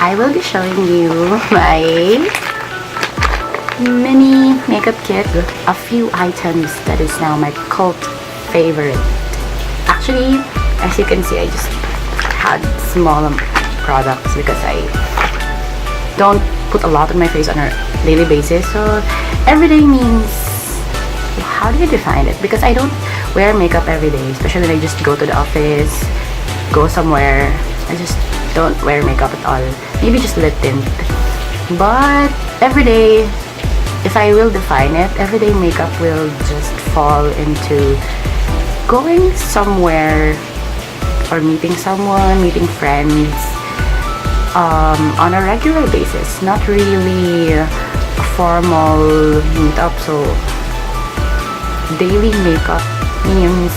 I will be showing you my mini makeup kit. A few items that is now my cult favorite. Actually, as you can see, I just had small products because I don't put a lot on my face on a daily basis. So everyday means, how do you define it? Because I don't wear makeup every day, especially when I just go to the office, go somewhere. I just don't wear makeup at all. Maybe just lip tint. But every day, if I will define it, everyday makeup will just fall into going somewhere or meeting someone, meeting friends on a regular basis. Not really a formal meetup. So daily makeup means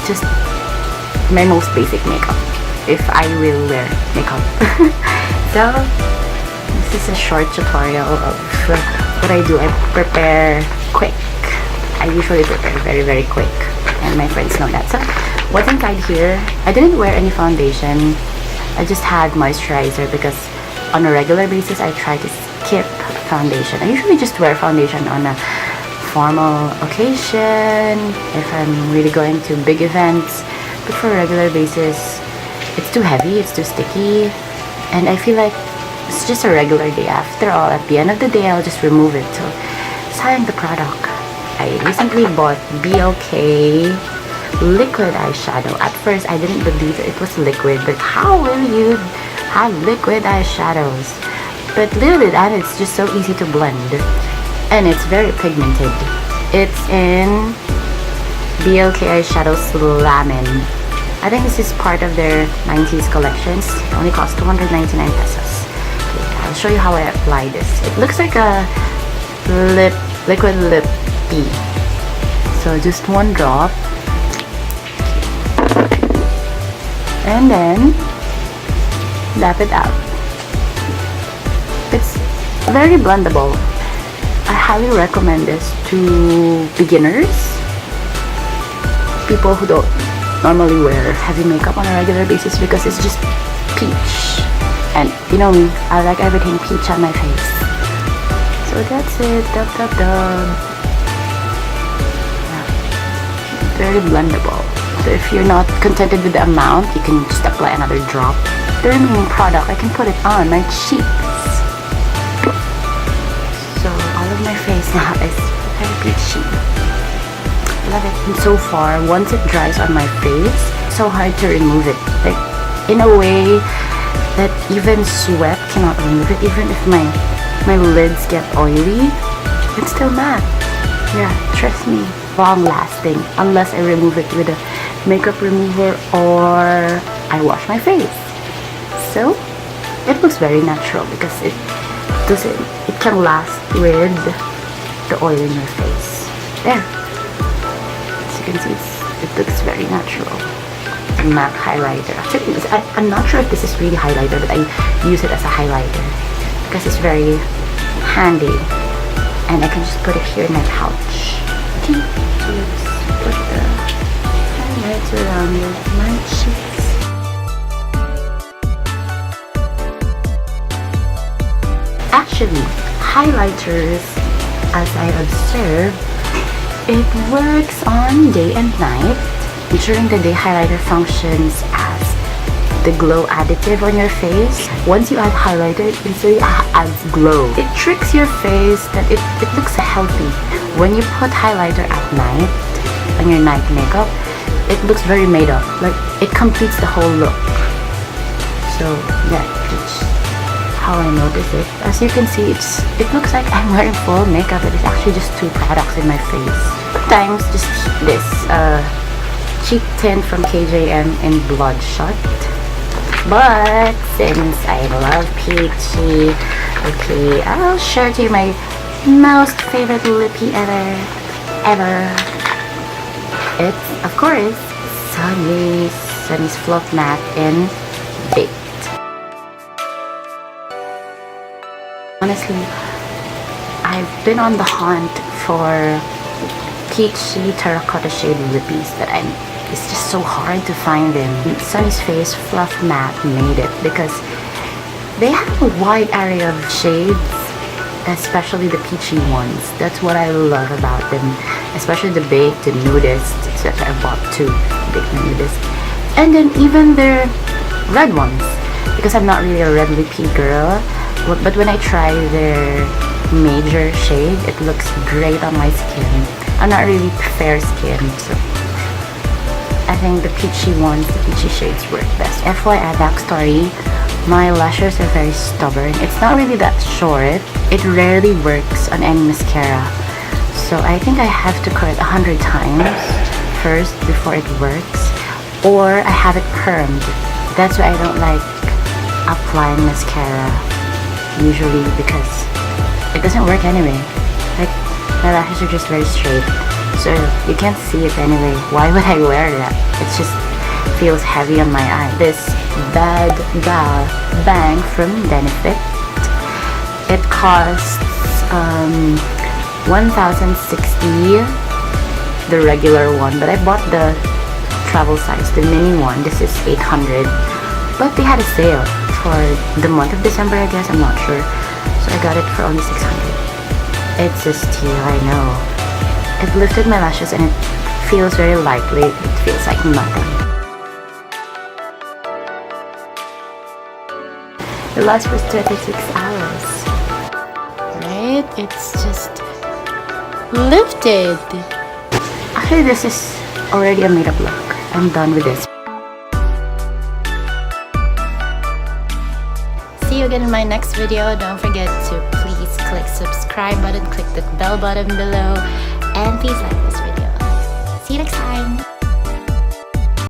just my most basic makeup, if I will wear makeup. So this is a short tutorial of what I do. I prepare quick. I usually prepare very quick, and my friends know that. So what's inside here, I didn't wear any foundation. I just had moisturizer because on a regular basis I try to skip foundation. I usually just wear foundation on a formal occasion, if I'm really going to big events, but for a regular basis it's too heavy, it's too sticky, and I feel like it's just a regular day. After all, at the end of the day, I'll just remove it. So sayang the product. I recently bought BLK liquid eyeshadow. At first I didn't believe it was liquid, but how will you have liquid eyeshadows? But little did I know, it's just so easy to blend, and it's very pigmented. It's in BLK eyeshadow Slamin. I think this is part of their 90s collections. It only costs 299 pesos. Okay, I'll show you how I apply this. It looks like a liquid lip tea. So just one drop, and then dab it out. It's very blendable. I highly recommend this to beginners, people who don't normally wear heavy makeup on a regular basis, because it's just peach, and you know me, I like everything peach on my face. So that's it. Dab dab dab. Yeah. Very blendable. So if you're not contented with the amount, you can just apply another drop. The remaining product, I can put it on my cheeks. So all of my face now is very peachy. Love it. And so far, once it dries on my face, it's so hard to remove it. Like, in a way that even sweat cannot remove it. Even if my lids get oily, it's still matte. Yeah, trust me. Long lasting, unless I remove it with a makeup remover or I wash my face. So it looks very natural because it can last with the oil in your face. There. You can see it looks very natural. A MAC highlighter. Actually, I'm not sure if this is really highlighter, but I use it as a highlighter because it's very handy, and I can just put it here in my pouch. Okay, so let's put the highlights around my cheeks. Actually, highlighters, as I observed, it works on day and night. During the day, highlighter functions as the glow additive on your face. Once you add highlighter, it instantly adds glow. It tricks your face that it looks healthy. When you put highlighter at night on your night makeup, it looks very made up. Like, it completes the whole look. So yeah, it's how I notice it. As you can see, it looks like I'm wearing full makeup, but it's actually just two products in my face. Sometimes just this cheek tint from GRWM in Bloodshot. But since I love peachy, okay, I'll share to you my most favorite lippy ever. It's, of course, Sunny's Fluff Matte in Baked. Honestly, I've been on the hunt for peachy terracotta shade lippies that it's just so hard to find them. Sunny's Face Fluff Matte made it because They have a wide area of shades, especially the peachy ones. That's what I love about them, especially the baked, the nudist, etc. I bought 2 baked and nudist. And then even their red ones, because I'm not really a red lippy girl, but when I try their major shade, it looks great on my skin. I'm not really fair skinned, so I think the peachy ones, the peachy shades work best. FYI backstory, my lashes are very stubborn. It's not really that short. It rarely works on any mascara. So I think I have to curl it 100 times first before it works. Or I have it permed. That's why I don't like applying mascara usually, because it doesn't work anyway. Like, my lashes are just very straight. So you can't see it anyway. Why would I wear that? It just feels heavy on my eye. This Bad Gal Bang from Benefit. It costs 1,060, the regular one, but I bought the travel size, the mini one. This is 800, but they had a sale for the month of December, I guess. I'm not sure, so I got it for only 600. It's a steal, I know. It lifted my lashes and it feels very lightweight. It feels like nothing. It lasts for 36 hours. Right? It's just lifted. Actually, this is already a made-up look. I'm done with this. See you again in my next video. Don't forget to please click subscribe button, click the bell button below, and please like this video.